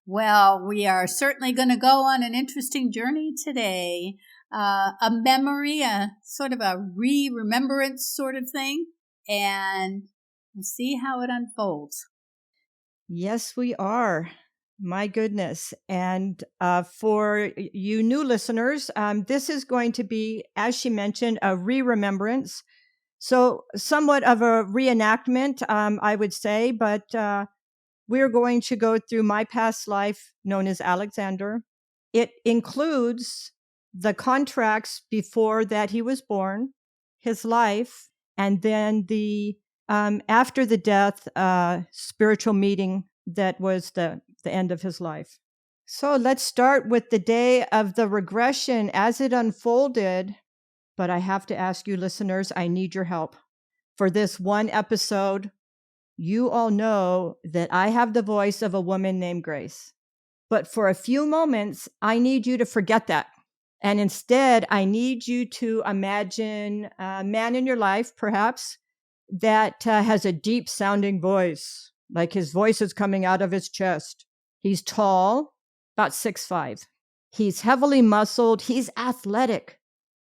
Well, we are certainly going to go on an interesting journey today. A memory, a sort of a remembrance sort of thing, and we'll see how it unfolds. Yes, we are. My goodness. And for you new listeners, this is going to be, as she mentioned, a remembrance. So, somewhat of a reenactment, I would say, but we're going to go through my past life known as Alexander. It includes the contracts before that he was born, his life, and then the after the death spiritual meeting that was the end of his life. So let's start with the day of the regression as it unfolded. But I have to ask you, listeners, I need your help. For this one episode, you all know that I have the voice of a woman named Grace. But for a few moments, I need you to forget that. And instead, I need you to imagine a man in your life, perhaps, that has a deep sounding voice, like his voice is coming out of his chest. He's tall, about 6'5". He's heavily muscled. He's athletic,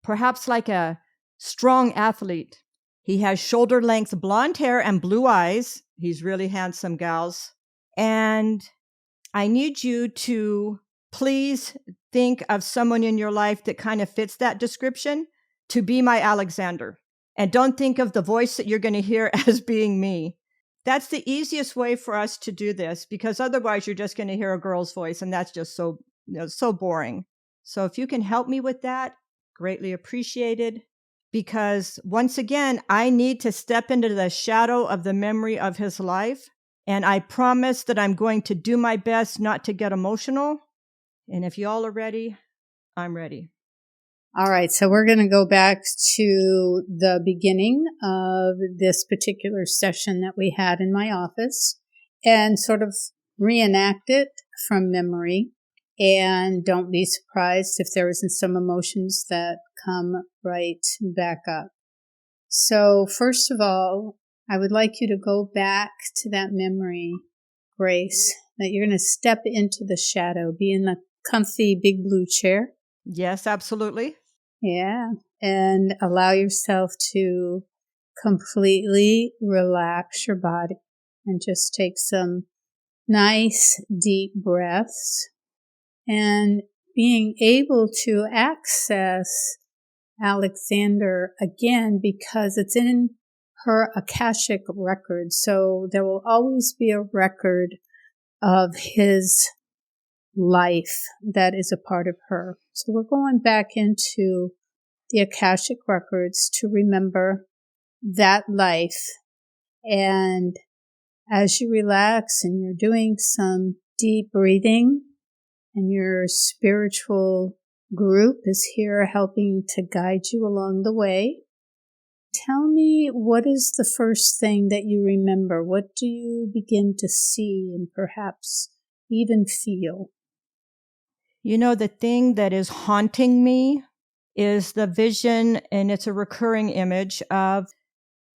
perhaps like a strong athlete. He has shoulder length blonde hair and blue eyes. He's really handsome, gals. And I need you to please think of someone in your life that kind of fits that description to be my Alexander. And don't think of the voice that you're going to hear as being me. That's the easiest way for us to do this, because otherwise you're just going to hear a girl's voice, and that's just so boring. So if you can help me with that, greatly appreciated. Because once again, I need to step into the shadow of the memory of his life. And I promise that I'm going to do my best not to get emotional. And if y'all are ready, I'm ready. All right, so we're going to go back to the beginning of this particular session that we had in my office and sort of reenact it from memory. And don't be surprised if there isn't some emotions that come right back up. So first of all, I would like you to go back to that memory, Grace, that you're going to step into the shadow, be in the comfy big blue chair. Yes, absolutely. Yeah. And allow yourself to completely relax your body and just take some nice deep breaths and being able to access Alexander again because it's in her Akashic record. So there will always be a record of his life that is a part of her. So we're going back into the Akashic records to remember that life. And as you relax and you're doing some deep breathing and your spiritual group is here helping to guide you along the way, tell me, what is the first thing that you remember? What do you begin to see and perhaps even feel? You know, the thing that is haunting me is the vision, and it's a recurring image of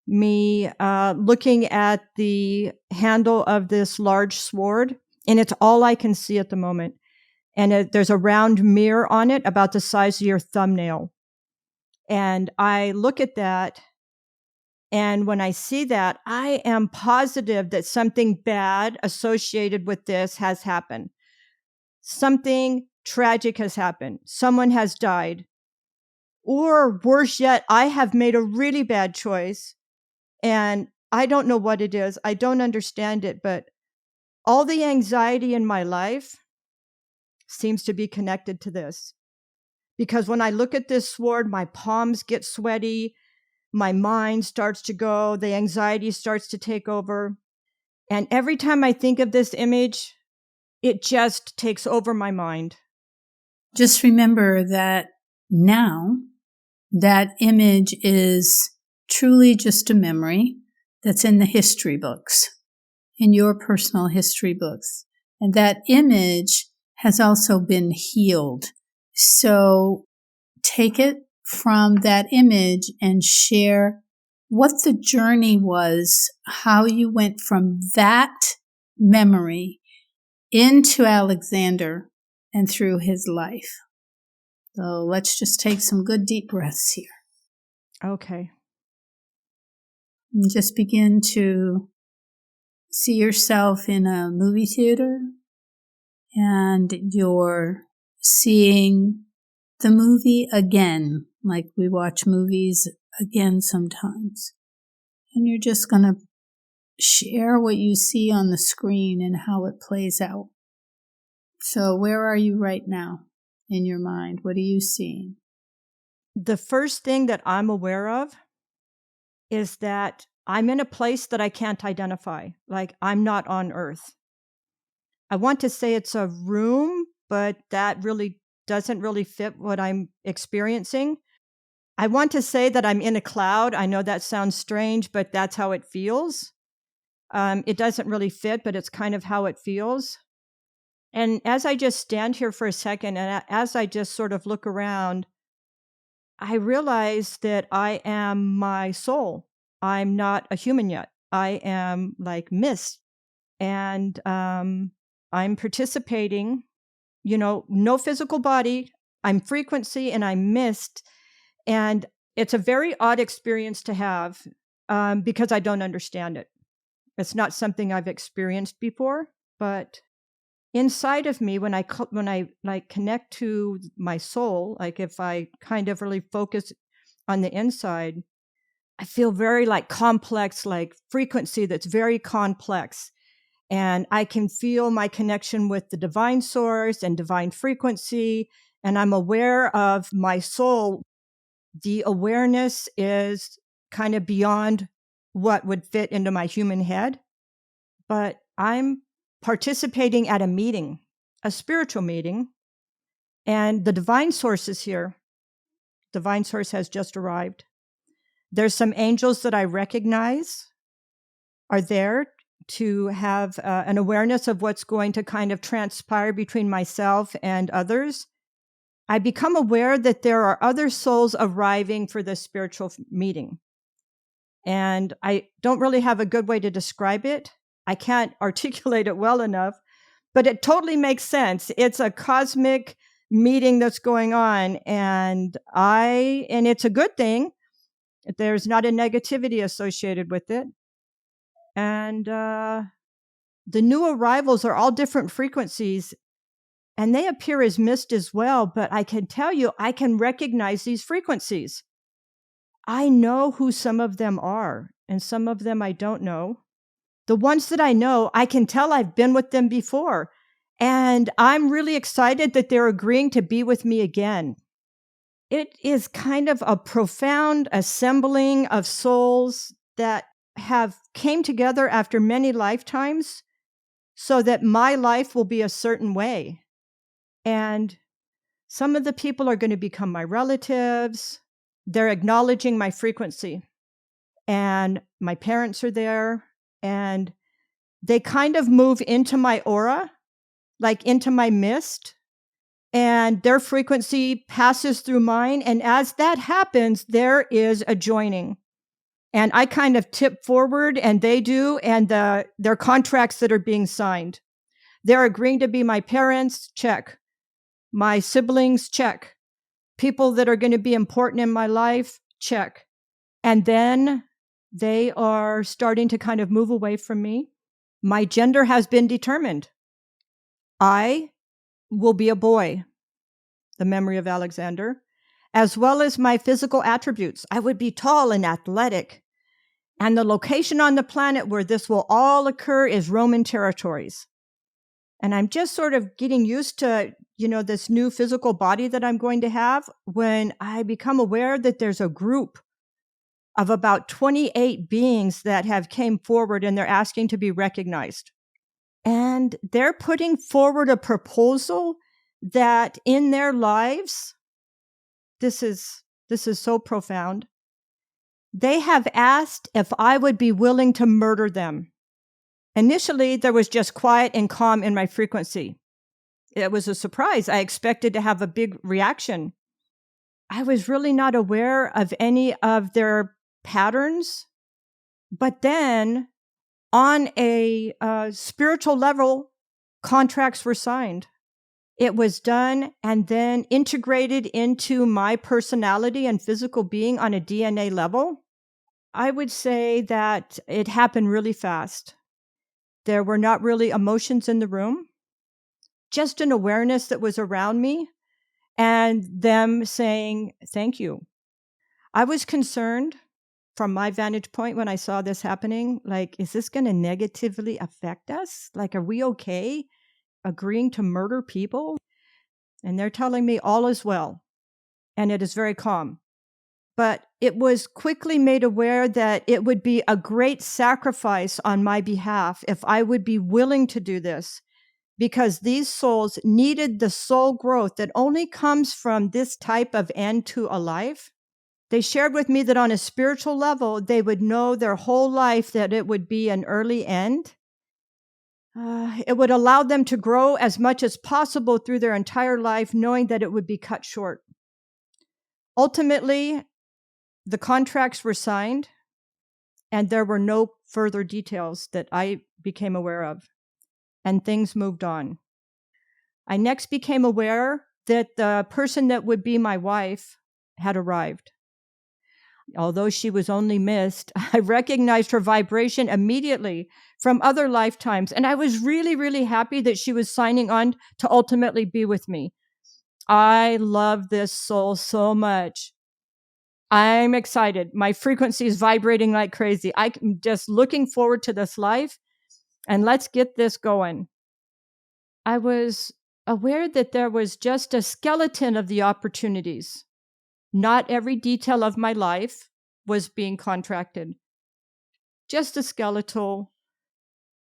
me looking at the handle of this large sword, and it's all I can see at the moment. And there's a round mirror on it about the size of your thumbnail. And I look at that, and when I see that, I am positive that something bad associated with this has happened. Something tragic has happened. Someone has died. Or worse yet, I have made a really bad choice, and I don't know what it is. I don't understand it, but all the anxiety in my life seems to be connected to this. Because when I look at this sword, my palms get sweaty, my mind starts to go, the anxiety starts to take over. And every time I think of this image, it just takes over my mind. Just remember that now that image is truly just a memory that's in the history books, in your personal history books. And that image has also been healed. So take it from that image and share what the journey was, how you went from that memory into Alexander and through his life. So let's just take some good deep breaths here. Okay. And just begin to see yourself in a movie theater, and you're seeing the movie again, like we watch movies again sometimes. And you're just going to share what you see on the screen and how it plays out. So where are you right now in your mind? What are you seeing? The first thing that I'm aware of is that I'm in a place that I can't identify. Like, I'm not on Earth. I want to say it's a room, but that really doesn't really fit what I'm experiencing. I want to say that I'm in a cloud. I know that sounds strange, but that's how it feels. It doesn't really fit, but it's kind of how it feels. And as I just stand here for a second, and as I just sort of look around, I realize that I am my soul. I'm not a human yet. I am like mist. And I'm participating, no physical body. I'm frequency and I'm mist. And it's a very odd experience to have because I don't understand it. It's not something I've experienced before, but inside of me, when I like connect to my soul, like if I kind of really focus on the inside, I feel very like complex, like frequency that's very complex. And I can feel my connection with the divine source and divine frequency. And I'm aware of my soul. The awareness is kind of beyond what would fit into my human head. But I'm participating at a meeting, a spiritual meeting, and the divine source is here. Divine source has just arrived. There's some angels that I recognize are there to have an awareness of what's going to kind of transpire between myself and others. I become aware that there are other souls arriving for this spiritual meeting. And I don't really have a good way to describe it. I can't articulate it well enough, but it totally makes sense. It's a cosmic meeting that's going on, and it's a good thing. There's not a negativity associated with it. And the new arrivals are all different frequencies, and they appear as mist as well, but I can tell you, I can recognize these frequencies. I know who some of them are, and some of them I don't know. The ones that I know, I can tell I've been with them before. And I'm really excited that they're agreeing to be with me again. It is kind of a profound assembling of souls that have came together after many lifetimes so that my life will be a certain way. And some of the people are going to become my relatives. They're acknowledging my frequency. And my parents are there. And they kind of move into my aura, like into my mist, and their frequency passes through mine. And as that happens, there is a joining. And I kind of tip forward, and they do, and their contracts that are being signed. They're agreeing to be my parents, check. My siblings, check. People that are going to be important in my life, check. And then they are starting to kind of move away from me. My gender has been determined. I will be a boy, the memory of Alexander, as well as my physical attributes. I would be tall and athletic. And the location on the planet where this will all occur is Roman territories. And I'm just sort of getting used to, this new physical body that I'm going to have when I become aware that there's a group of about 28 beings that have came forward and they're asking to be recognized. And they're putting forward a proposal that in their lives, this is so profound. They have asked if I would be willing to murder them. Initially, there was just quiet and calm in my frequency. It was a surprise. I expected to have a big reaction. I was really not aware of any of their patterns. But then on a spiritual level, contracts were signed. It was done and then integrated into my personality and physical being on a DNA level. I would say that it happened really fast. There were not really emotions in the room, just an awareness that was around me and them saying, thank you. I was concerned from my vantage point when I saw this happening, like, is this going to negatively affect us? Like, are we okay agreeing to murder people? And they're telling me all is well, and it is very calm. But it was quickly made aware that it would be a great sacrifice on my behalf if I would be willing to do this, because these souls needed the soul growth that only comes from this type of end to a life. They shared with me that on a spiritual level, they would know their whole life that it would be an early end. It would allow them to grow as much as possible through their entire life, knowing that it would be cut short. Ultimately, the contracts were signed, and there were no further details that I became aware of, and things moved on. I next became aware that the person that would be my wife had arrived. Although she was only missed, I recognized her vibration immediately from other lifetimes, and I was really, really happy that she was signing on to ultimately be with me. I love this soul so much. I'm excited. My frequency is vibrating like crazy. I'm just looking forward to this life, and let's get this going. I was aware that there was just a skeleton of the opportunities. Not every detail of my life was being contracted. Just a skeletal,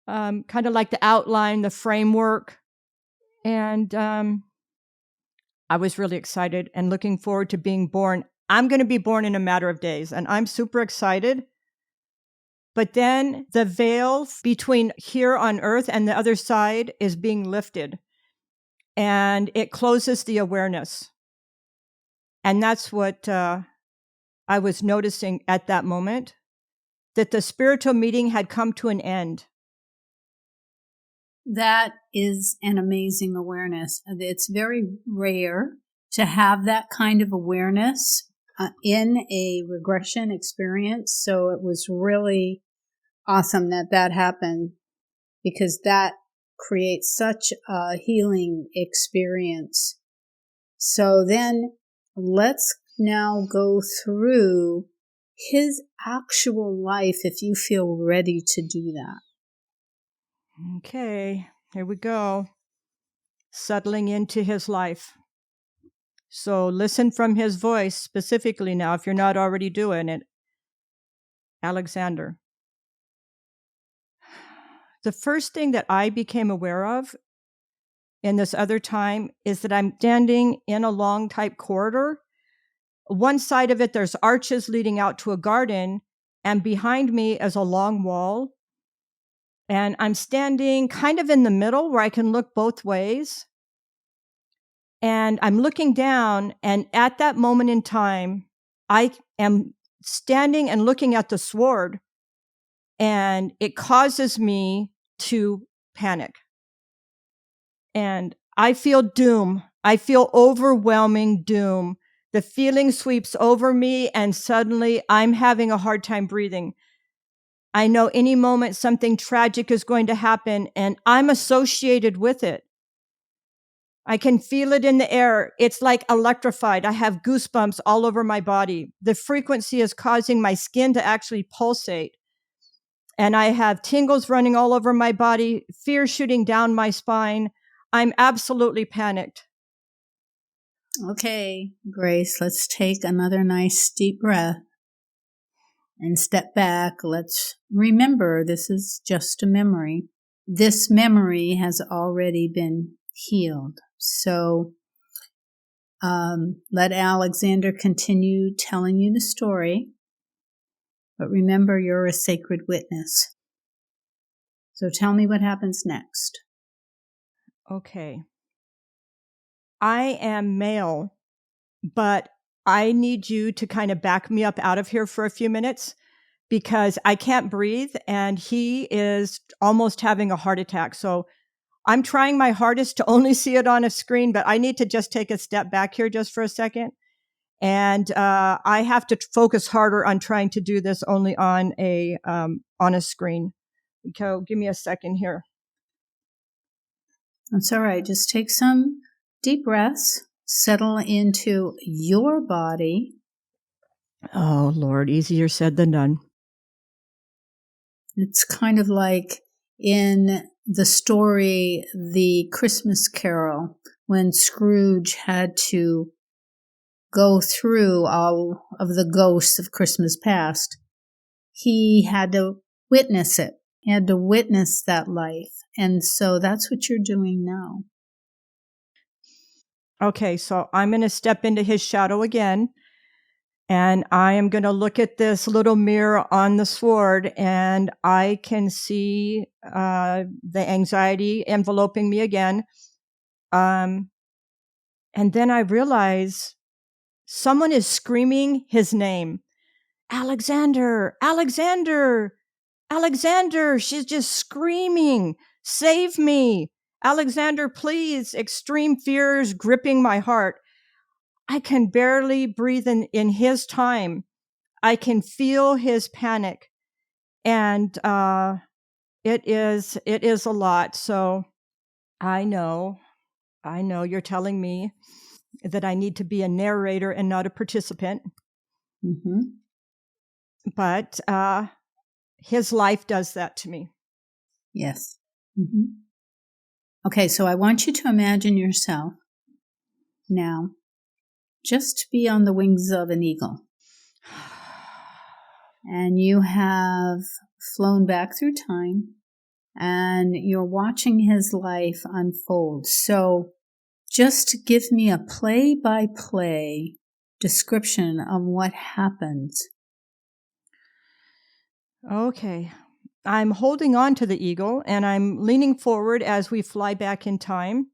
kind of like the outline, the framework. And I was really excited and looking forward to being born. I'm going to be born in a matter of days, and I'm super excited. But then the veil between here on earth and the other side is being lifted, and it closes the awareness. And that's what I was noticing at that moment, that the spiritual meeting had come to an end. That is an amazing awareness. It's very rare to have that kind of awareness in a regression experience. So it was really awesome that that happened, because that creates such a healing experience. So then let's now go through his actual life if you feel ready to do that. Okay, here we go. Settling into his life. So listen from his voice specifically now, if you're not already doing it. Alexander. The first thing that I became aware of in this other time is that I'm standing in a long type corridor. One side of it, there's arches leading out to a garden, and behind me is a long wall. And I'm standing kind of in the middle where I can look both ways. And I'm looking down, and at that moment in time, I am standing and looking at the sword, and it causes me to panic. And I feel doom. I feel overwhelming doom. The feeling sweeps over me, and suddenly I'm having a hard time breathing. I know any moment something tragic is going to happen, and I'm associated with it. I can feel it in the air. It's like electrified. I have goosebumps all over my body. The frequency is causing my skin to actually pulsate. And I have tingles running all over my body, fear shooting down my spine. I'm absolutely panicked. Okay, Grace, let's take another nice deep breath and step back. Let's remember this is just a memory. This memory has already been healed. So let Alexander continue telling you the story. But remember, you're a sacred witness. So tell me what happens next. Okay. I am male, but I need you to kind of back me up out of here for a few minutes, because I can't breathe and he is almost having a heart attack. So I'm trying my hardest to only see it on a screen, but I need to just take a step back here just for a second. And I have to focus harder on trying to do this only on a screen. Okay, give me a second here. That's all right. Just take some deep breaths, settle into your body. Oh, Lord, easier said than done. It's kind of like in the story, The Christmas Carol, when Scrooge had to go through all of the ghosts of Christmas past. He had to witness it. He had to witness that life. And so that's what you're doing now. Okay, so I'm going to step into his shadow again. And I am going to look at this little mirror on the sword, and I can see the anxiety enveloping me again. And then I realize someone is screaming his name. Alexander, Alexander, Alexander. She's just screaming, save me. Alexander, please. Extreme fears gripping my heart. I can barely breathe in his time. I can feel his panic, and it is a lot. So I know you're telling me that I need to be a narrator and not a participant. Mm-hmm. But his life does that to me. Yes. Mm-hmm. Okay, so I want you to imagine yourself now just be on the wings of an eagle. And you have flown back through time and you're watching his life unfold. So just give me a play-by-play description of what happens. Okay. I'm holding on to the eagle and I'm leaning forward as we fly back in time.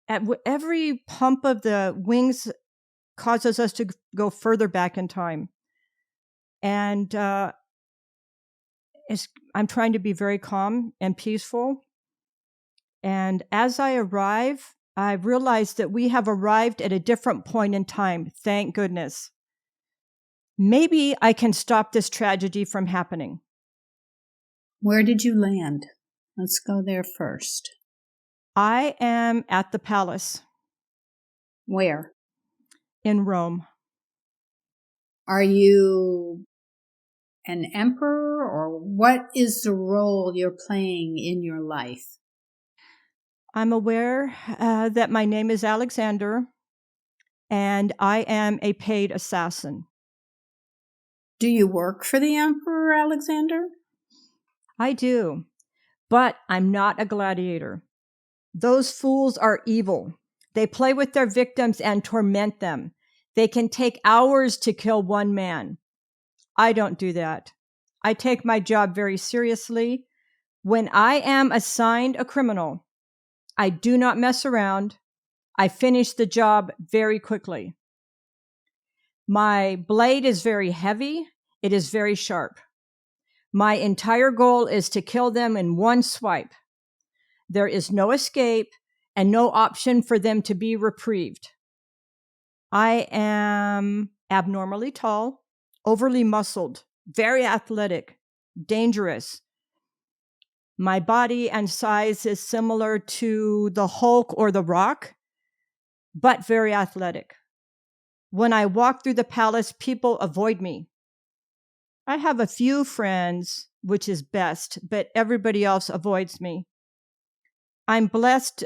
At every pump of the wings causes us to go further back in time. And I'm trying to be very calm and peaceful. And as I arrive, I realize that we have arrived at a different point in time. Thank goodness. Maybe I can stop this tragedy from happening. Where did you land? Let's go there first. I am at the palace. Where? In Rome. Are you an emperor, or what is the role you're playing in your life? I'm aware that my name is Alexander, and I am a paid assassin. Do you work for the Emperor Alexander? I do, but I'm not a gladiator. Those fools are evil. They play with their victims and torment them. They can take hours to kill one man. I don't do that. I take my job very seriously. When I am assigned a criminal, I do not mess around. I finish the job very quickly. My blade is very heavy. It is very sharp. My entire goal is to kill them in one swipe. There is no escape and no option for them to be reprieved. I am abnormally tall, overly muscled, very athletic, dangerous. My body and size is similar to the Hulk or the Rock, but very athletic. When I walk through the palace, people avoid me. I have a few friends, which is best, but everybody else avoids me. I'm blessed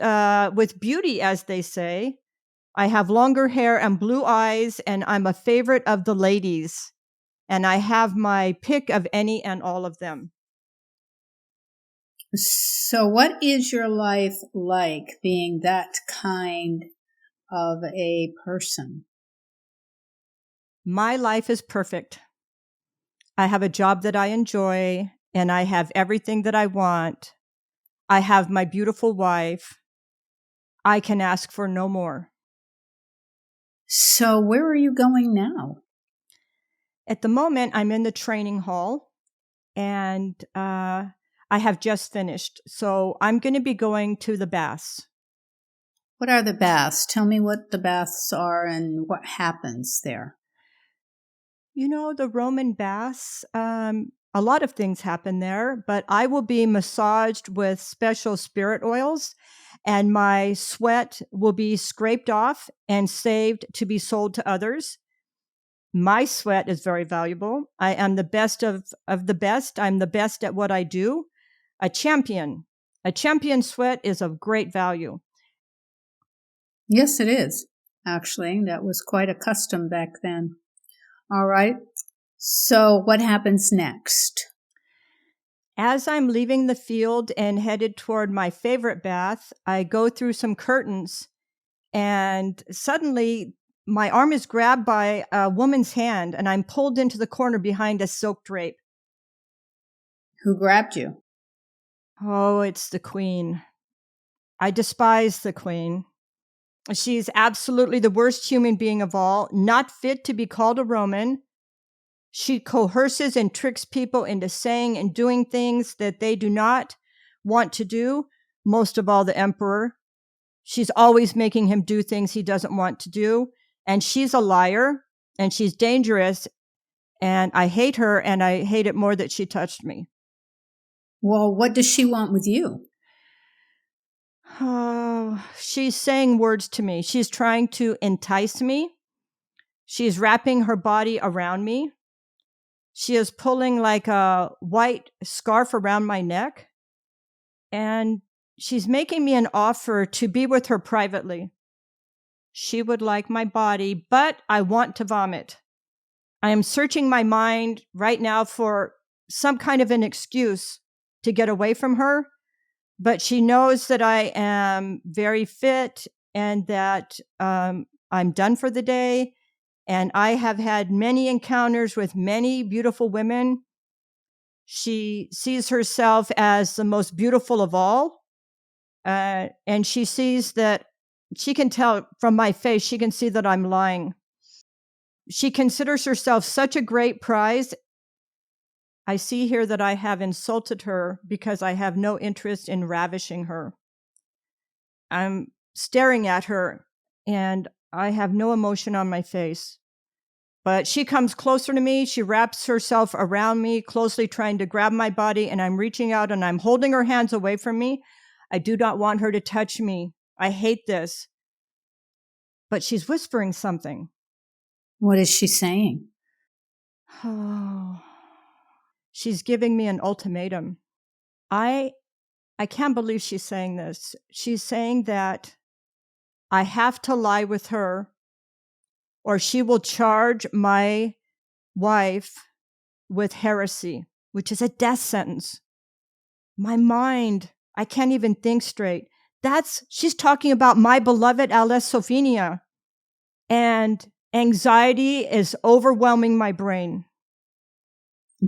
with beauty, as they say. I have longer hair and blue eyes, and I'm a favorite of the ladies. And I have my pick of any and all of them. So what is your life like being that kind of a person? My life is perfect. I have a job that I enjoy, and I have everything that I want. I have my beautiful wife. I can ask for no more. So where are you going now? At the moment, I'm in the training hall, and I have just finished. So I'm going to be going to the baths. What are the baths? Tell me what the baths are and what happens there. The Roman baths, a lot of things happen there, but I will be massaged with special spirit oils, and my sweat will be scraped off and saved to be sold to others. My sweat is very valuable. I am the best of the best. I'm the best at what I do. A champion. A champion sweat is of great value. Yes, it is. Actually, that was quite a custom back then. All right. So what happens next? As I'm leaving the field and headed toward my favorite bath, I go through some curtains, and suddenly my arm is grabbed by a woman's hand and I'm pulled into the corner behind a silk drape. Who grabbed you? Oh, it's the queen. I despise the queen. She's absolutely the worst human being of all, not fit to be called a Roman. She coerces and tricks people into saying and doing things that they do not want to do, most of all the emperor. She's always making him do things he doesn't want to do. And she's a liar, and she's dangerous. And I hate her, and I hate it more that she touched me. Well, what does she want with you? Oh, she's saying words to me. She's trying to entice me. She's wrapping her body around me. She is pulling like a white scarf around my neck. And she's making me an offer to be with her privately. She would like my body, but I want to vomit. I am searching my mind right now for some kind of an excuse to get away from her, but she knows that I am very fit and that I'm done for the day. And I have had many encounters with many beautiful women. She sees herself as the most beautiful of all. And she sees that she can tell from my face, she can see that I'm lying. She considers herself such a great prize. I see here that I have insulted her because I have no interest in ravishing her. I'm staring at her and I have no emotion on my face. But she comes closer to me. She wraps herself around me, closely trying to grab my body, and I'm reaching out and I'm holding her hands away from me. I do not want her to touch me. I hate this. But she's whispering something. What is she saying? Oh, she's giving me an ultimatum. I can't believe she's saying this. She's saying that I have to lie with her or she will charge my wife with heresy, which is a death sentence. My mind, I can't even think straight. She's talking about my beloved Aulus Sophenia, and anxiety is overwhelming my brain.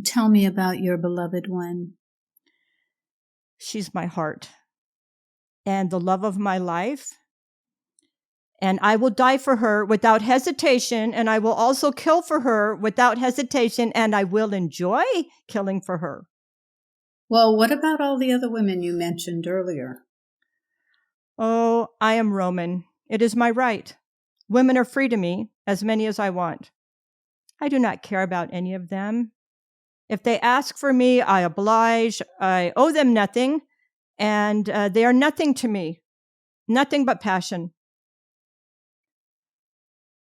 Tell me about your beloved one. She's my heart and the love of my life. And I will die for her without hesitation, and I will also kill for her without hesitation, and I will enjoy killing for her. Well, what about all the other women you mentioned earlier? Oh, I am Roman. It is my right. Women are free to me, as many as I want. I do not care about any of them. If they ask for me, I oblige. I owe them nothing, and they are nothing to me. Nothing but passion.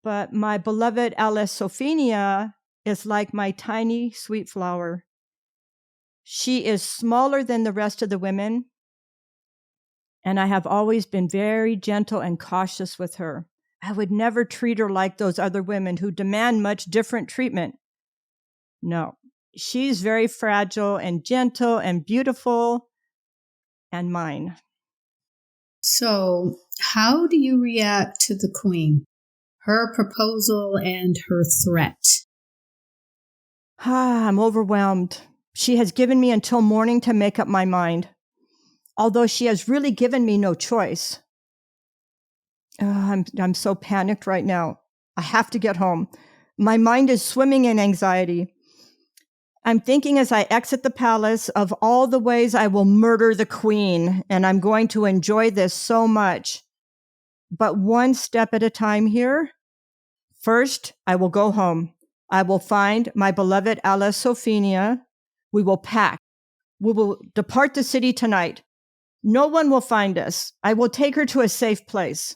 But my beloved Aulus Sophenia is like my tiny sweet flower. She is smaller than the rest of the women, and I have always been very gentle and cautious with her. I would never treat her like those other women who demand much different treatment. No, she's very fragile and gentle and beautiful and mine. So, how do you react to the queen? Her proposal and her threat? I'm overwhelmed. She has given me until morning to make up my mind, although she has really given me no choice. I'm so panicked right now. I have to get home. My mind is swimming in anxiety. I'm thinking as I exit the palace of all the ways I will murder the queen, and I'm going to enjoy this so much. But one step at a time here. First, I will go home. I will find my beloved Alla Sophia. We will pack. We will depart the city tonight. No one will find us. I will take her to a safe place.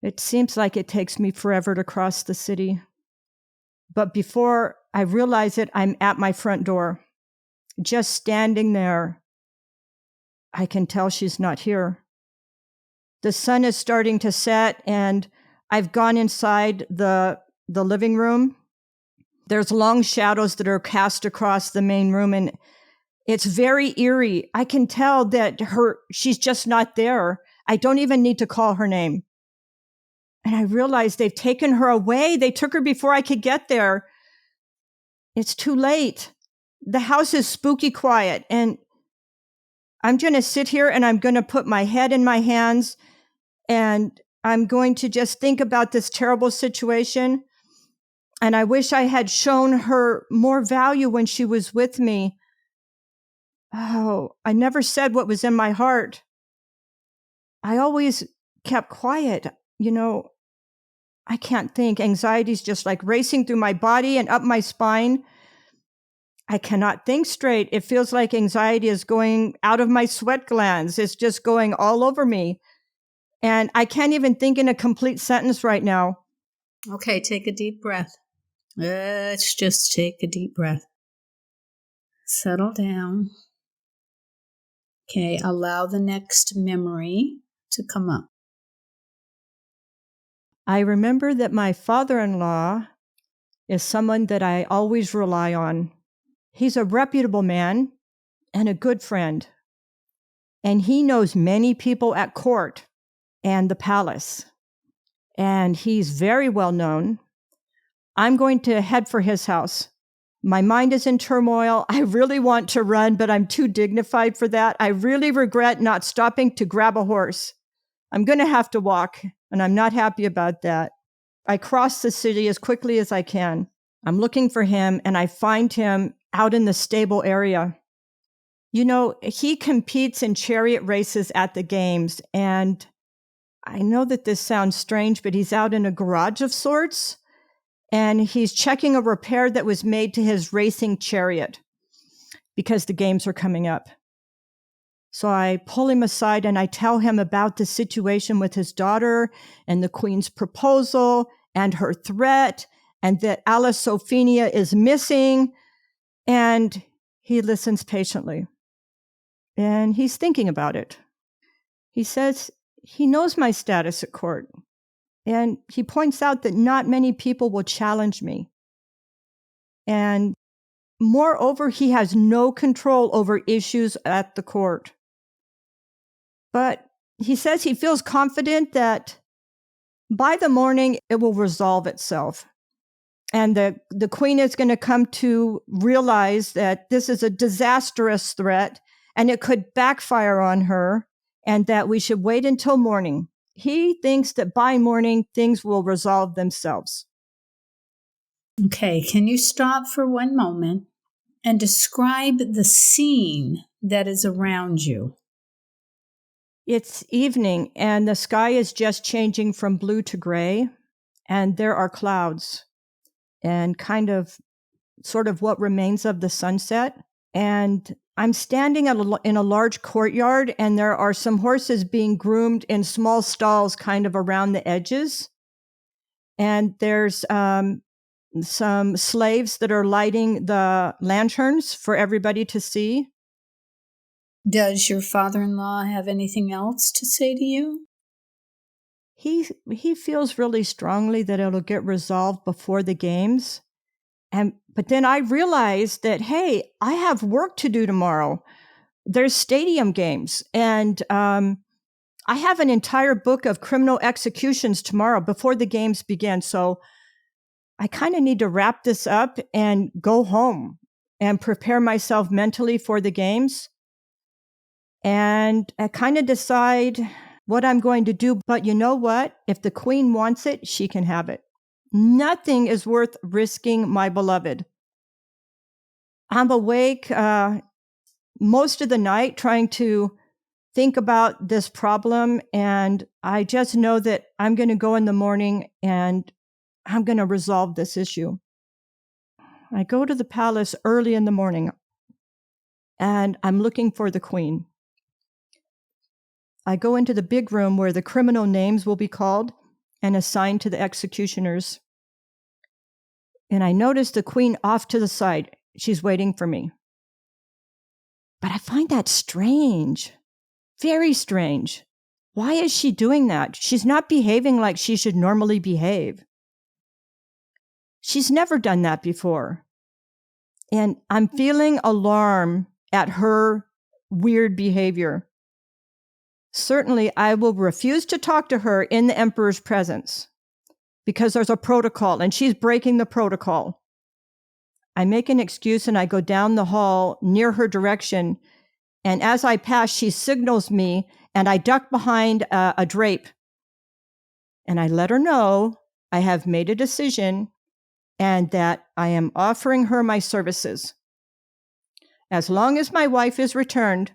It seems like it takes me forever to cross the city. But before I realize it, I'm at my front door, just standing there. I can tell she's not here. The sun is starting to set, and I've gone inside the living room. There's long shadows that are cast across the main room, and it's very eerie. I can tell that she's just not there. I don't even need to call her name. And I realize they've taken her away. They took her before I could get there. It's too late. The house is spooky quiet, and I'm going to sit here and I'm going to put my head in my hands, and I'm going to just think about this terrible situation. And I wish I had shown her more value when she was with me. Oh, I never said what was in my heart. I always kept quiet. I can't think. Anxiety's just like racing through my body and up my spine. I cannot think straight. It feels like anxiety is going out of my sweat glands. It's just going all over me. And I can't even think in a complete sentence right now. Okay, take a deep breath. Let's just take a deep breath. Settle down. Okay, allow the next memory to come up. I remember that my father-in-law is someone that I always rely on. He's a reputable man and a good friend. And he knows many people at court and the palace. And he's very well known. I'm going to head for his house. My mind is in turmoil. I really want to run, but I'm too dignified for that. I really regret not stopping to grab a horse. I'm going to have to walk, and I'm not happy about that. I cross the city as quickly as I can. I'm looking for him, and I find him out in the stable area. He competes in chariot races at the games, and I know that this sounds strange, but he's out in a garage of sorts, and he's checking a repair that was made to his racing chariot because the games are coming up. So I pull him aside and I tell him about the situation with his daughter and the queen's proposal and her threat and that Alla Sophia is missing. And he listens patiently. And he's thinking about it. He says he knows my status at court. And he points out that not many people will challenge me. And moreover, he has no control over issues at the court. But he says he feels confident that by the morning, it will resolve itself. And the queen is going to come to realize that this is a disastrous threat and it could backfire on her, and that we should wait until morning. He thinks that by morning, things will resolve themselves. Okay, can you stop for one moment and describe the scene that is around you? It's evening, and the sky is just changing from blue to gray, and there are clouds and sort of what remains of the sunset. And I'm standing in a large courtyard, and there are some horses being groomed in small stalls kind of around the edges. And there's some slaves that are lighting the lanterns for everybody to see. Does your father-in-law have anything else to say to you? He feels really strongly that it'll get resolved before the games. But then I realized that, hey, I have work to do tomorrow. There's stadium games. And I have an entire book of criminal executions tomorrow before the games begin. So I kind of need to wrap this up and go home and prepare myself mentally for the games. And I kind of decide what I'm going to do. But you know what? If the queen wants it, she can have it. Nothing is worth risking my beloved. I'm awake most of the night trying to think about this problem, and I just know that I'm going to go in the morning and I'm going to resolve this issue. I go to the palace early in the morning, and I'm looking for the queen. I go into the big room where the criminal names will be called and assigned to the executioners. And I notice the queen off to the side. She's waiting for me. But I find that strange, very strange. Why is she doing that? She's not behaving like she should normally behave. She's never done that before. And I'm feeling alarm at her weird behavior. Certainly, I will refuse to talk to her in the emperor's presence because there's a protocol and she's breaking the protocol. I make an excuse and I go down the hall near her direction. And as I pass, she signals me and I duck behind a drape. And I let her know I have made a decision and that I am offering her my services. As long as my wife is returned,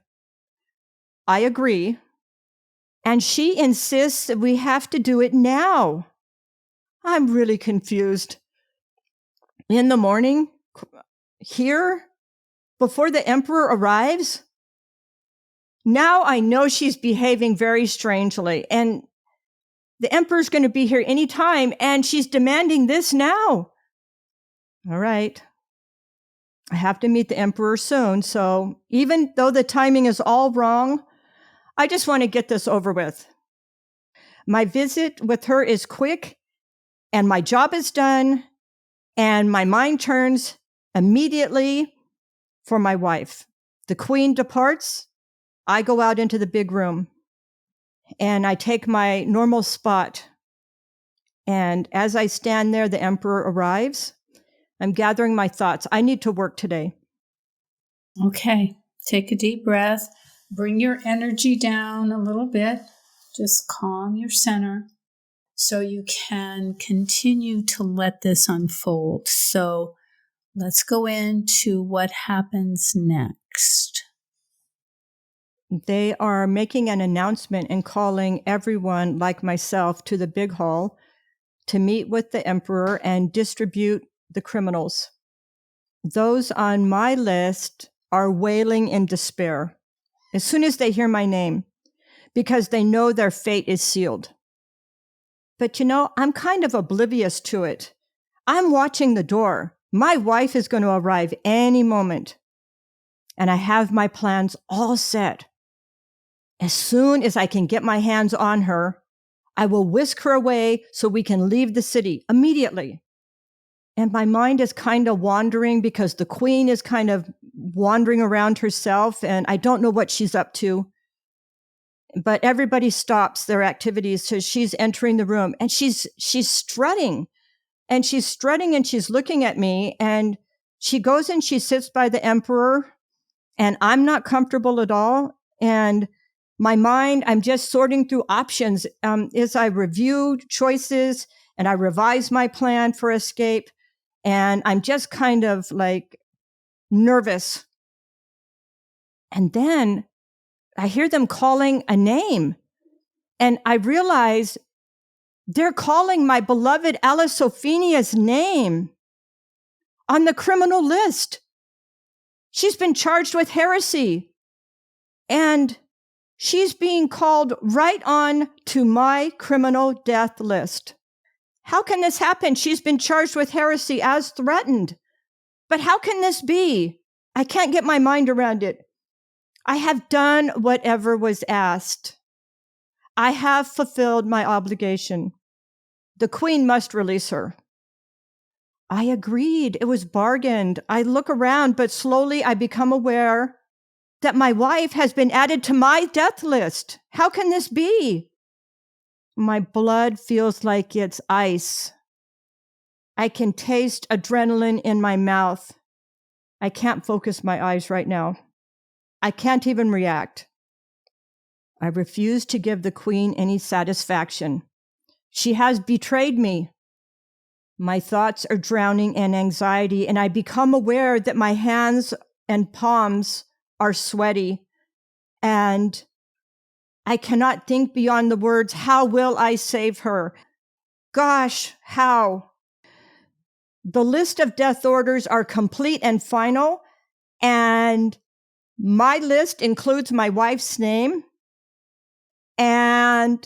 I agree. And she insists that we have to do it now. I'm really confused. In the morning, here, before the emperor arrives, now I know she's behaving very strangely. And the emperor's going to be here anytime, and she's demanding this now. All right. I have to meet the emperor soon. So even though the timing is all wrong, I just want to get this over with. My visit with her is quick, and my job is done, and my mind turns immediately for my wife. The queen departs. I go out into the big room, and I take my normal spot. And as I stand there, the emperor arrives. I'm gathering my thoughts. I need to work today. Okay, take a deep breath. Bring your energy down a little bit. Just calm your center so you can continue to let this unfold. So let's go into what happens next. They are making an announcement and calling everyone like myself to the big hall to meet with the emperor and distribute the criminals. Those on my list are wailing in despair as soon as they hear my name because they know their fate is sealed. But I'm kind of oblivious to it. I'm watching the door. My wife is going to arrive any moment. And I have my plans all set. As soon as I can get my hands on her, I will whisk her away so we can leave the city immediately. And my mind is kind of wandering because the queen is kind of wandering around herself and I don't know what she's up to. But everybody stops their activities. So she's entering the room and she's strutting and she's looking at me and she goes and she sits by the emperor and I'm not comfortable at all. And my mind, I'm just sorting through options as I review choices and I revise my plan for escape. And I'm just kind of like nervous. And then I hear them calling a name. And I realize they're calling my beloved Alice Sophinia's name on the criminal list. She's been charged with heresy. And she's being called right on to my criminal death list. How can this happen? She's been charged with heresy as threatened. But how can this be? I can't get my mind around it. I have done whatever was asked. I have fulfilled my obligation. The queen must release her. I agreed. It was bargained. I look around, but slowly I become aware that my wife has been added to my death list. How can this be? My blood feels like it's ice. I can taste adrenaline in my mouth. I can't focus my eyes right now. I can't even react. I refuse to give the queen any satisfaction. She has betrayed me. My thoughts are drowning in anxiety, and I become aware that my hands and palms are sweaty, and I cannot think beyond the words, how will I save her? Gosh, how? The list of death orders are complete and final, and my list includes my wife's name, and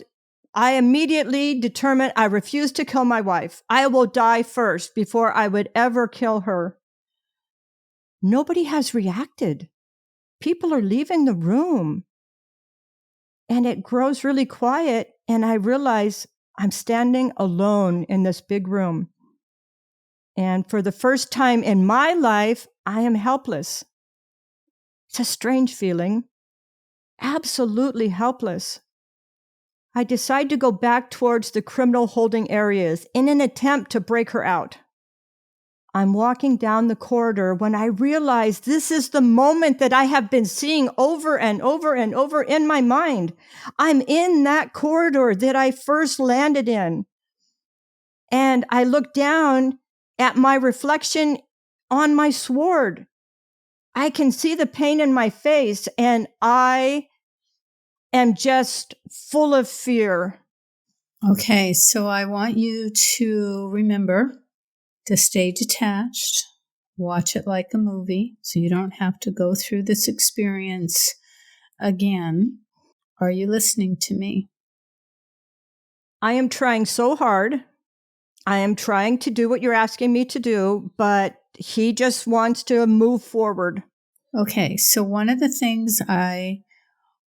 I immediately determined I refuse to kill my wife. I will die first before I would ever kill her. Nobody has reacted. People are leaving the room. And it grows really quiet, and I realize I'm standing alone in this big room. And for the first time in my life, I am helpless. It's a strange feeling. Absolutely helpless. I decide to go back towards the criminal holding areas in an attempt to break her out. I'm walking down the corridor when I realize this is the moment that I have been seeing over and over and over in my mind. I'm in that corridor that I first landed in. And I look down at my reflection on my sword. I can see the pain in my face, and I am just full of fear. Okay, so I want you to remember to stay detached, watch it like a movie so you don't have to go through this experience again. Are you listening to me? I am trying so hard. I am trying to do what you're asking me to do, but he just wants to move forward. Okay, so one of the things I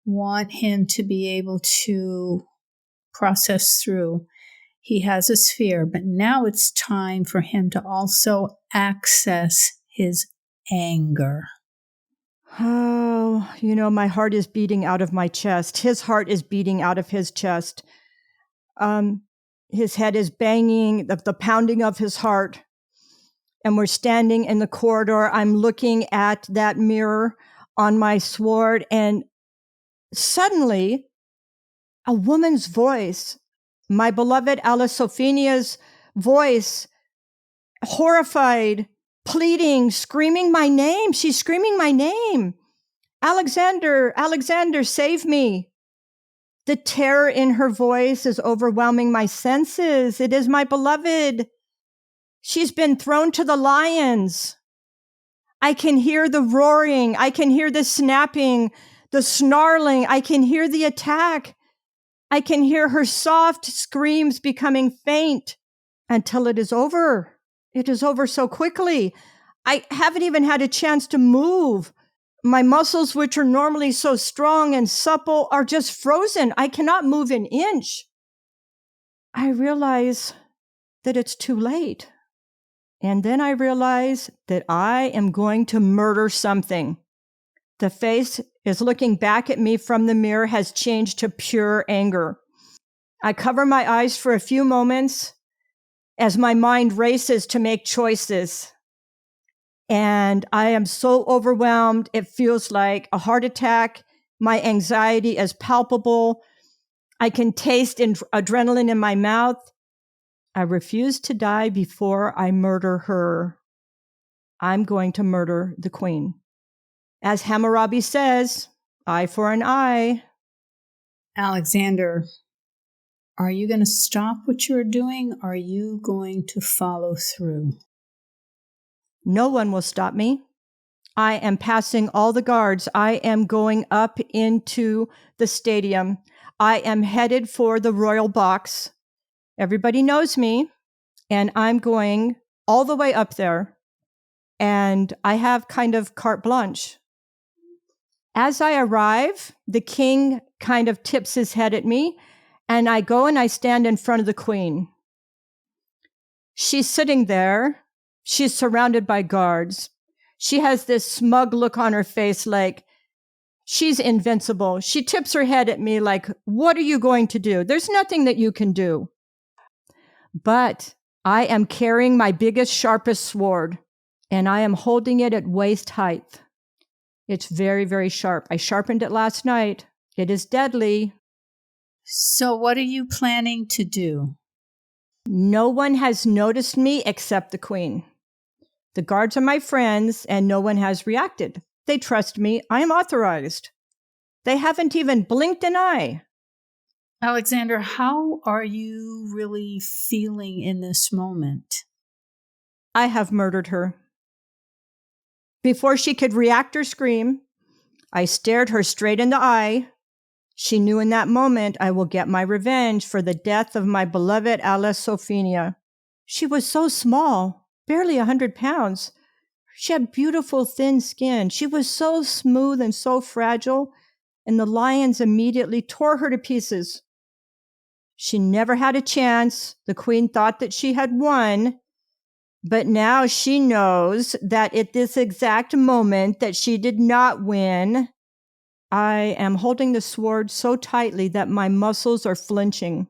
want him to be able to process through, he has his fear, but now it's time for him to also access his anger. Oh, my heart is beating out of my chest. His heart is beating out of his chest. His head is banging, the pounding of his heart. And we're standing in the corridor. I'm looking at that mirror on my sword, and suddenly a woman's voice, my beloved Alisophenia's voice, horrified, pleading, screaming my name. She's screaming my name. Alexander, Alexander, save me. The terror in her voice is overwhelming my senses. It is my beloved. She's been thrown to the lions. I can hear the roaring. I can hear the snapping, the snarling. I can hear the attack. I can hear her soft screams becoming faint until it is over. It is over so quickly. I haven't even had a chance to move. My muscles, which are normally so strong and supple, are just frozen. I cannot move an inch. I realize that it's too late. And then I realize that I am going to murder something. The face is looking back at me from the mirror has changed to pure anger. I cover my eyes for a few moments as my mind races to make choices. And I am so overwhelmed. It feels like a heart attack. My anxiety is palpable. I can taste adrenaline in my mouth. I refuse to die before I murder her. I'm going to murder the queen. As Hammurabi says, eye for an eye. Alexander, are you going to stop what you're doing? Or are you going to follow through? No one will stop me. I am passing all the guards. I am going up into the stadium. I am headed for the royal box. Everybody knows me, and I'm going all the way up there. And I have kind of carte blanche. As I arrive, the king kind of tips his head at me, and I go and I stand in front of the queen. She's sitting there. She's surrounded by guards. She has this smug look on her face like she's invincible. She tips her head at me like, what are you going to do? There's nothing that you can do. But I am carrying my biggest, sharpest sword, and I am holding it at waist height. It's very, very sharp. I sharpened it last night. It is deadly. So what are you planning to do? No one has noticed me except the queen. The guards are my friends, and no one has reacted. They trust me. I am authorized. They haven't even blinked an eye. Alexander, how are you really feeling in this moment? I have murdered her. Before she could react or scream, I stared her straight in the eye. She knew in that moment I will get my revenge for the death of my beloved Alice Sophia. She was so small, barely 100 pounds. She had beautiful, thin skin. She was so smooth and so fragile, and the lions immediately tore her to pieces. She never had a chance. The queen thought that she had won, but now she knows that at this exact moment that she did not win. I am holding the sword so tightly that my muscles are flinching.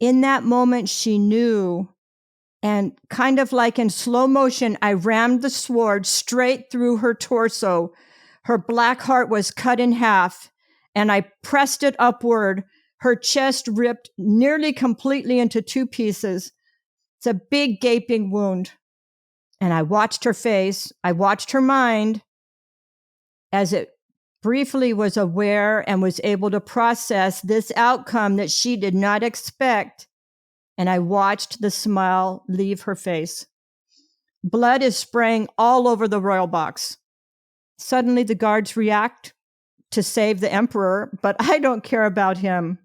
In that moment, she knew, and kind of like in slow motion, I rammed the sword straight through her torso. Her black heart was cut in half, and I pressed it upward. Her chest ripped nearly completely into two pieces. It's a big gaping wound. And I watched her face. I watched her mind as it briefly was aware and was able to process this outcome that she did not expect. And I watched the smile leave her face. Blood is spraying all over the royal box. Suddenly the guards react to save the emperor, but I don't care about him.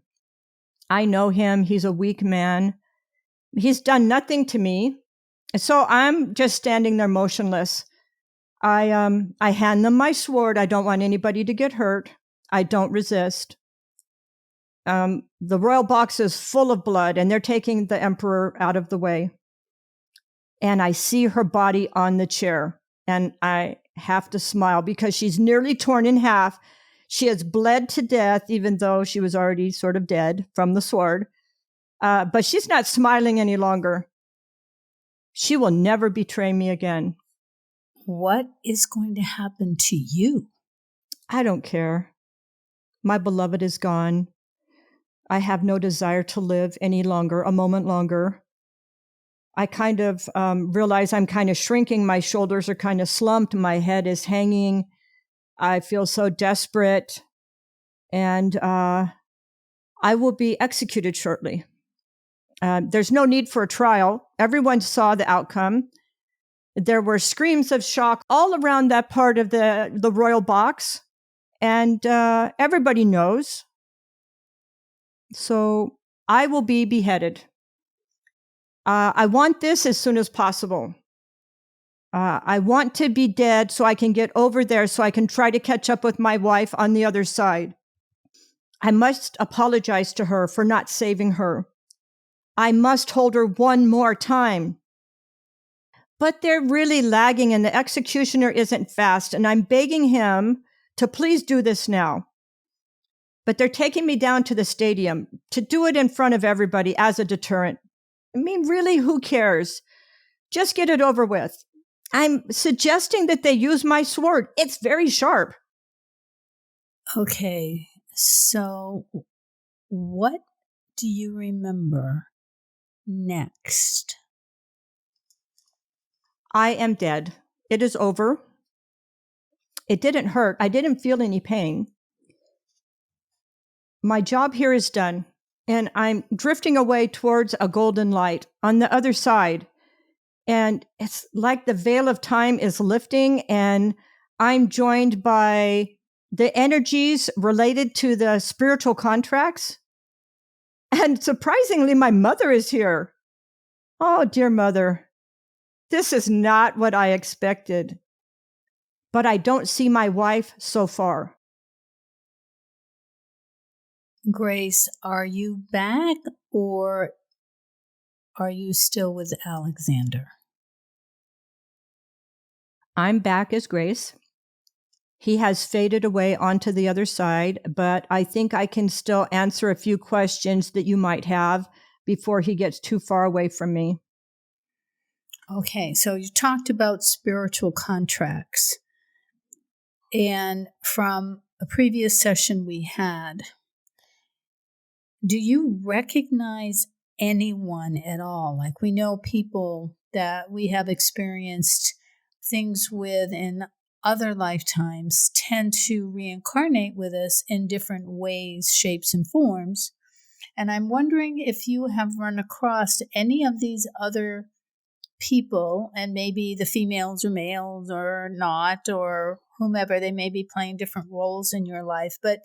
I know him. He's a weak man. He's done nothing to me. So I'm just standing there motionless. I hand them my sword. I don't want anybody to get hurt. I don't resist. The royal box is full of blood, and they're taking the emperor out of the way. And I see her body on the chair, and I have to smile because she's nearly torn in half. She has bled to death, even though she was already sort of dead from the sword. But she's not smiling any longer. She will never betray me again. What is going to happen to you? I don't care. My beloved is gone. I have no desire to live any longer, a moment longer. I kind of realize I'm kind of shrinking. My shoulders are kind of slumped. My head is hanging. I feel so desperate. And I will be executed shortly. There's no need for a trial. Everyone saw the outcome. There were screams of shock all around that part of the royal box. And everybody knows. So I will be beheaded. I want this as soon as possible. I want to be dead so I can get over there so I can try to catch up with my wife on the other side. I must apologize to her for not saving her. I must hold her one more time. But they're really lagging and the executioner isn't fast, and I'm begging him to please do this now. But they're taking me down to the stadium to do it in front of everybody as a deterrent. I mean, really, who cares? Just get it over with. I'm suggesting that they use my sword. It's very sharp. Okay, so what do you remember next? I am dead. It is over. It didn't hurt. I didn't feel any pain. My job here is done, and I'm drifting away towards a golden light on the other side. And it's like the veil of time is lifting, and I'm joined by the energies related to the spiritual contracts. And surprisingly, my mother is here. Oh, dear mother, this is not what I expected. But I don't see my wife so far. Grace, are you back or are you still with Alexander? I'm back as Grace. He has faded away onto the other side, but I think I can still answer a few questions that you might have before he gets too far away from me. Okay, so you talked about spiritual contracts. And from a previous session we had, do you recognize anyone at all. Like we know people that we have experienced things with in other lifetimes tend to reincarnate with us in different ways, shapes, and forms. And I'm wondering if you have run across any of these other people, and maybe the females or males or not, or whomever, they may be playing different roles in your life. But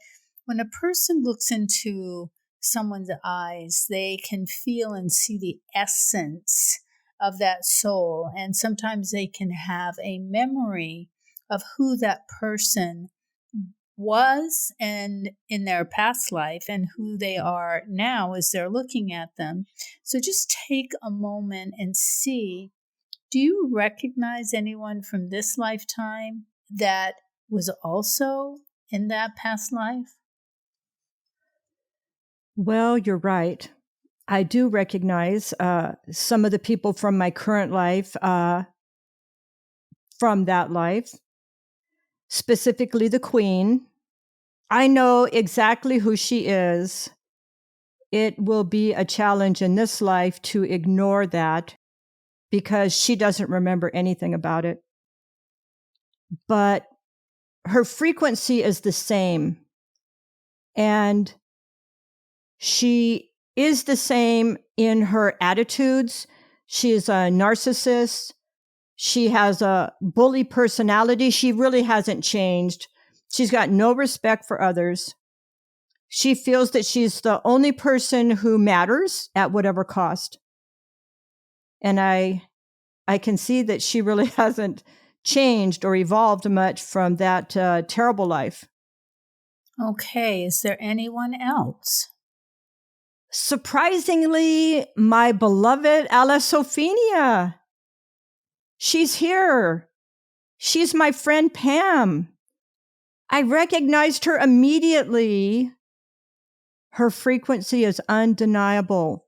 when a person looks into someone's eyes, they can feel and see the essence of that soul. And sometimes they can have a memory of who that person was and in their past life and who they are now as they're looking at them. So just take a moment and see, do you recognize anyone from this lifetime that was also in that past life? Well, you're right. I do recognize some of the people from my current life from that life, specifically the Queen. I know exactly who she is. It will be a challenge in this life to ignore that because she doesn't remember anything about it. But her frequency is the same. And she is the same in her attitudes. She is a narcissist. She has a bully personality. She really hasn't changed. She's got no respect for others. She feels that she's the only person who matters at whatever cost. And I can see that she really hasn't changed or evolved much from that terrible life. Okay, is there anyone else? Surprisingly, my beloved Allosophenia. She's here. She's my friend Pam. I recognized her immediately. Her frequency is undeniable.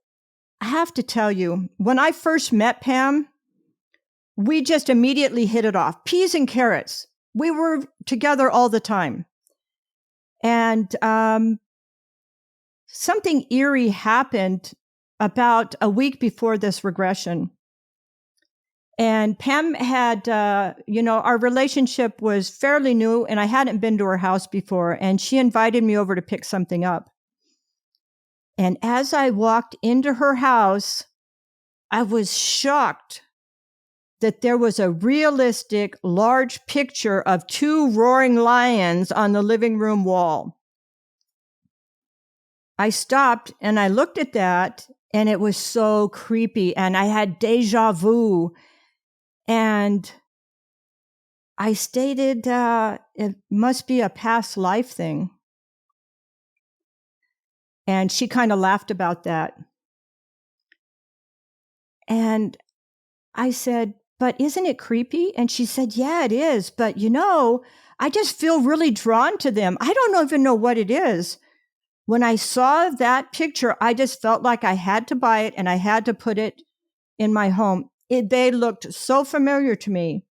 I have to tell you, when I first met Pam, we just immediately hit it off. Peas and carrots. We were together all the time. And something eerie happened about a week before this regression. And Pam had, our relationship was fairly new, and I hadn't been to her house before. And she invited me over to pick something up. And as I walked into her house, I was shocked that there was a realistic, large picture of two roaring lions on the living room wall. I stopped and I looked at that, and it was so creepy, and I had déjà vu. And I stated it must be a past life thing. And she kind of laughed about that. And I said, but isn't it creepy? And she said, yeah, it is. But I just feel really drawn to them. I don't even know what it is. When I saw that picture, I just felt like I had to buy it and I had to put it in my home. They looked so familiar to me.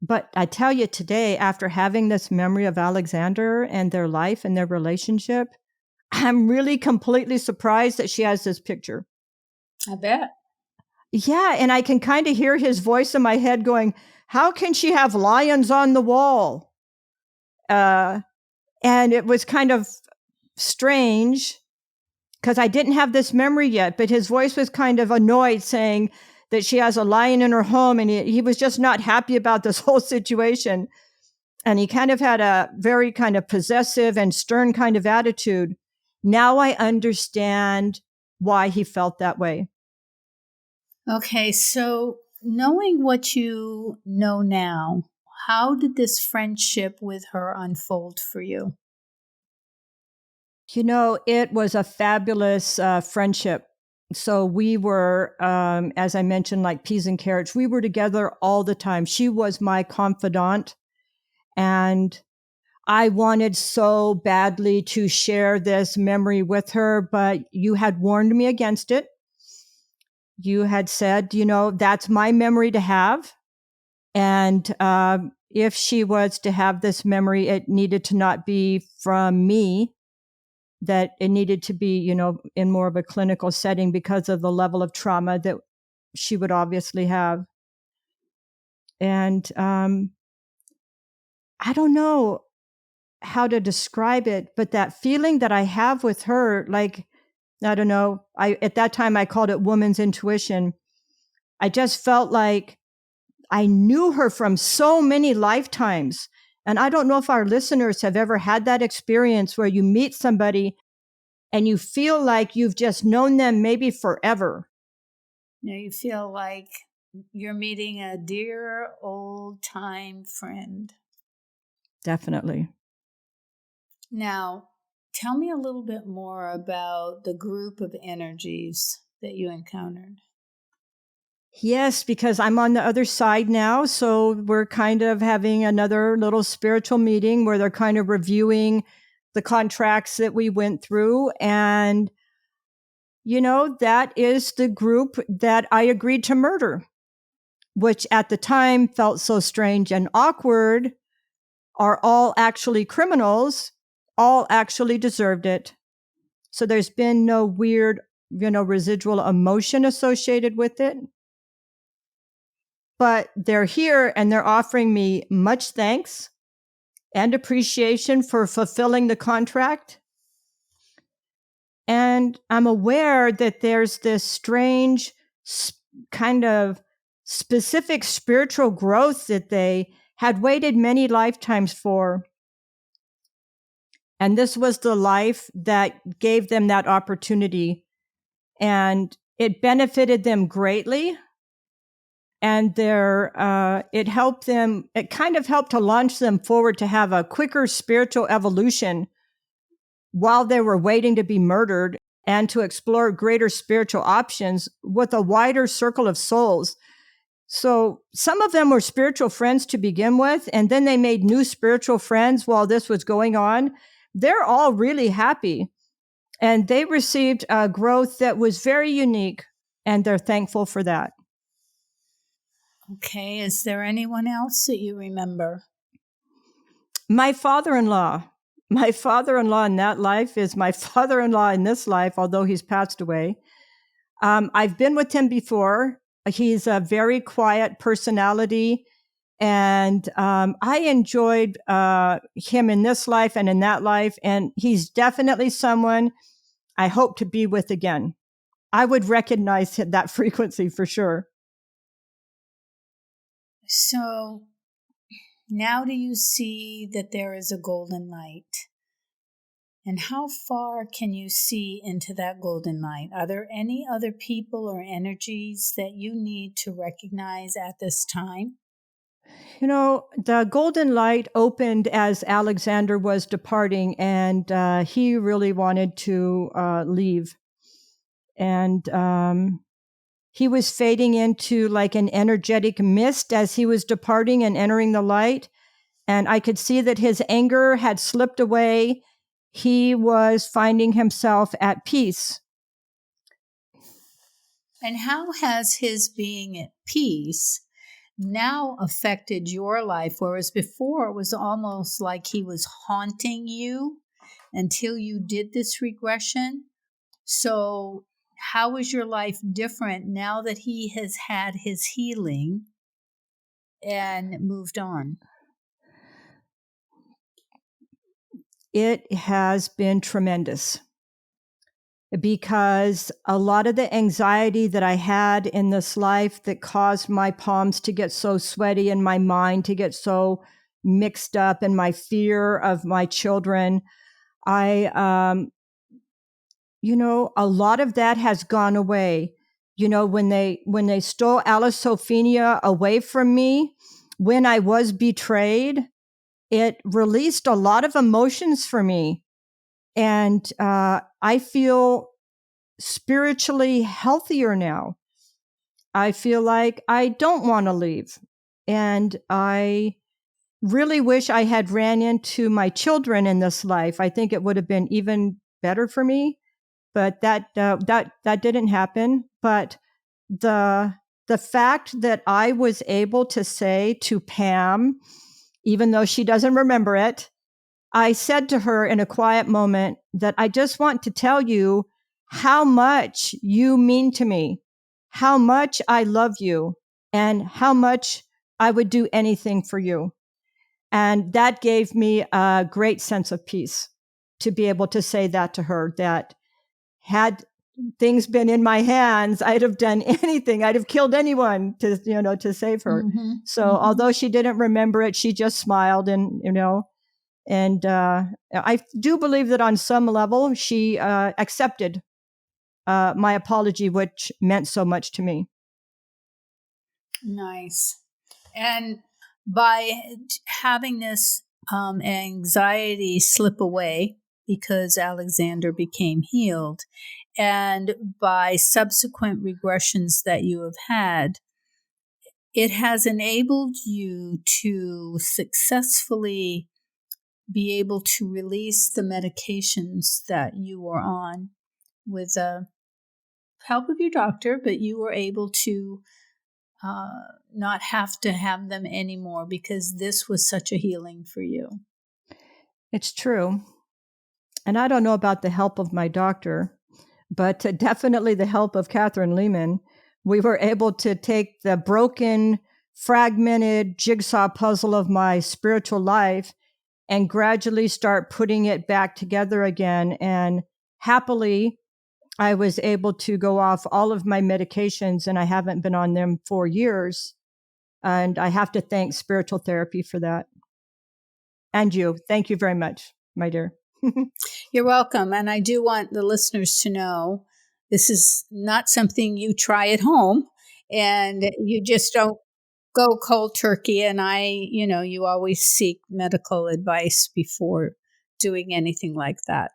But I tell you today, after having this memory of Alexander and their life and their relationship, I'm really completely surprised that she has this picture. I bet. Yeah, and I can kind of hear his voice in my head going, how can she have lions on the wall? And it was kind of strange because I didn't have this memory yet, but his voice was kind of annoyed, saying that she has a lion in her home, and he was just not happy about this whole situation. And he kind of had a very kind of possessive and stern kind of attitude. Now I understand why he felt that way. Okay, so knowing what you know now, how did this friendship with her unfold for you? It was a fabulous friendship. So we were, as I mentioned, like peas and carrots. We were together all the time. She was my confidant. And I wanted so badly to share this memory with her, but you had warned me against it. You had said, that's my memory to have. And if she was to have this memory, it needed to not be from me, that it needed to be, in more of a clinical setting because of the level of trauma that she would obviously have. And I don't know how to describe it, but that feeling that I have with her, like, I don't know, at that time I called it woman's intuition. I just felt like I knew her from so many lifetimes. And I don't know if our listeners have ever had that experience where you meet somebody and you feel like you've just known them maybe forever. You feel like you're meeting a dear old time friend. Definitely. Now, tell me a little bit more about the group of energies that you encountered. Yes, because I'm on the other side now. So we're kind of having another little spiritual meeting where they're kind of reviewing the contracts that we went through. And, that is the group that I agreed to murder, which at the time felt so strange and awkward. Are all actually criminals, all actually deserved it. So there's been no weird, residual emotion associated with it. But they're here and they're offering me much thanks and appreciation for fulfilling the contract. And I'm aware that there's this strange kind of specific spiritual growth that they had waited many lifetimes for. And this was the life that gave them that opportunity. And it benefited them greatly. And it helped them, it kind of helped to launch them forward to have a quicker spiritual evolution while they were waiting to be murdered, and to explore greater spiritual options with a wider circle of souls. So some of them were spiritual friends to begin with, and then they made new spiritual friends while this was going on. They're all really happy, and they received a growth that was very unique, and they're thankful for that. Okay, is there anyone else that you remember? My father-in-law. My father-in-law in that life is my father-in-law in this life, although he's passed away. I've been with him before. He's a very quiet personality, and I enjoyed him in this life and in that life, and he's definitely someone I hope to be with again. I would recognize that frequency for sure. So now do you see that there is a golden light? And how far can you see into that golden light? Are there any other people or energies that you need to recognize at this time? The golden light opened as Alexander was departing, and he really wanted to leave. And he was fading into like an energetic mist as he was departing and entering the light. And I could see that his anger had slipped away. He was finding himself at peace. And how has his being at peace now affected your life, whereas before it was almost like he was haunting you until you did this regression? So how is your life different now that he has had his healing and moved on? It has been tremendous, because a lot of the anxiety that I had in this life that caused my palms to get so sweaty and my mind to get so mixed up, and my fear of my children, a lot of that has gone away. When they stole Alice Sophia away from me, when I was betrayed, it released a lot of emotions for me. And I feel spiritually healthier now. I feel like I don't want to leave. And I really wish I had ran into my children in this life. I think it would have been even better for me, but that didn't happen. But the fact that I was able to say to Pam, even though she doesn't remember it, I said to her in a quiet moment that I just want to tell you how much you mean to me, how much I love you, and how much I would do anything for you. And that gave me a great sense of peace to be able to say that to her, that had things been in my hands, I'd have done anything. I'd have killed anyone to save her. Mm-hmm. So Mm-hmm. although she didn't remember it, she just smiled and I do believe that on some level she accepted my apology, which meant so much to me. Nice. And by having this anxiety slip away because Alexander became healed, and by subsequent regressions that you have had, it has enabled you to successfully be able to release the medications that you were on with the help of your doctor, but you were able to not have to have them anymore because this was such a healing for you. It's true. And I don't know about the help of my doctor, but definitely the help of Catherine Lehman. We were able to take the broken, fragmented jigsaw puzzle of my spiritual life and gradually start putting it back together again. And happily, I was able to go off all of my medications, and I haven't been on them for years. And I have to thank spiritual therapy for that. And you. Thank you very much, my dear. You're welcome. And I do want the listeners to know this is not something you try at home, and you just don't go cold turkey. And you always seek medical advice before doing anything like that.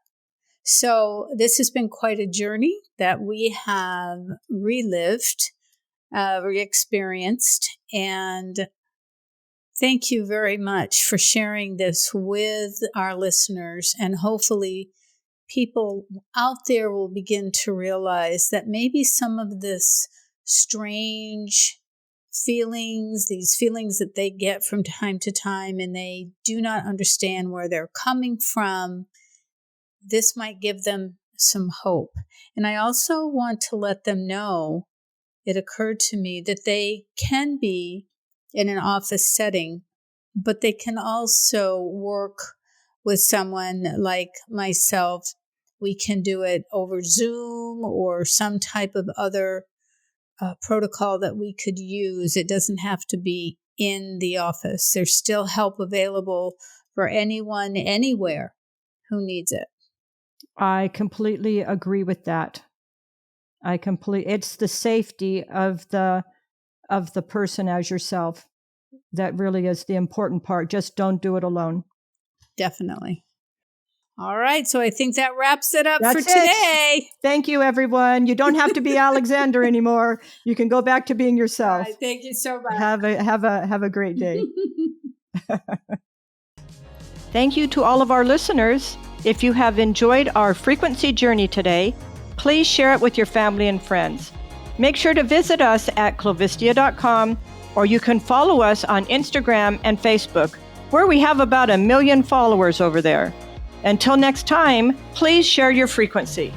So this has been quite a journey that we have relived, re-experienced, and thank you very much for sharing this with our listeners. And hopefully people out there will begin to realize that maybe some of this strange feelings, these feelings that they get from time to time, and they do not understand where they're coming from, this might give them some hope. And I also want to let them know, it occurred to me that they can be in an office setting, but they can also work with someone like myself. We can do it over Zoom or some type of other protocol that we could use. It doesn't have to be in the office. There's still help available for anyone, anywhere who needs it. I completely agree with that. It's the safety of the person as yourself that really is the important part. Just don't do it alone. Definitely. All right. So I think that wraps it up That's for today. Thank you, everyone. You don't have to be Alexander anymore. You can go back to being yourself. Right, thank you so much. Have a great day. Thank you to all of our listeners. If you have enjoyed our frequency journey today, please share it with your family and friends. Make sure to visit us at clovistia.com, or you can follow us on Instagram and Facebook, where we have about 1 million followers over there. Until next time, please share your frequency.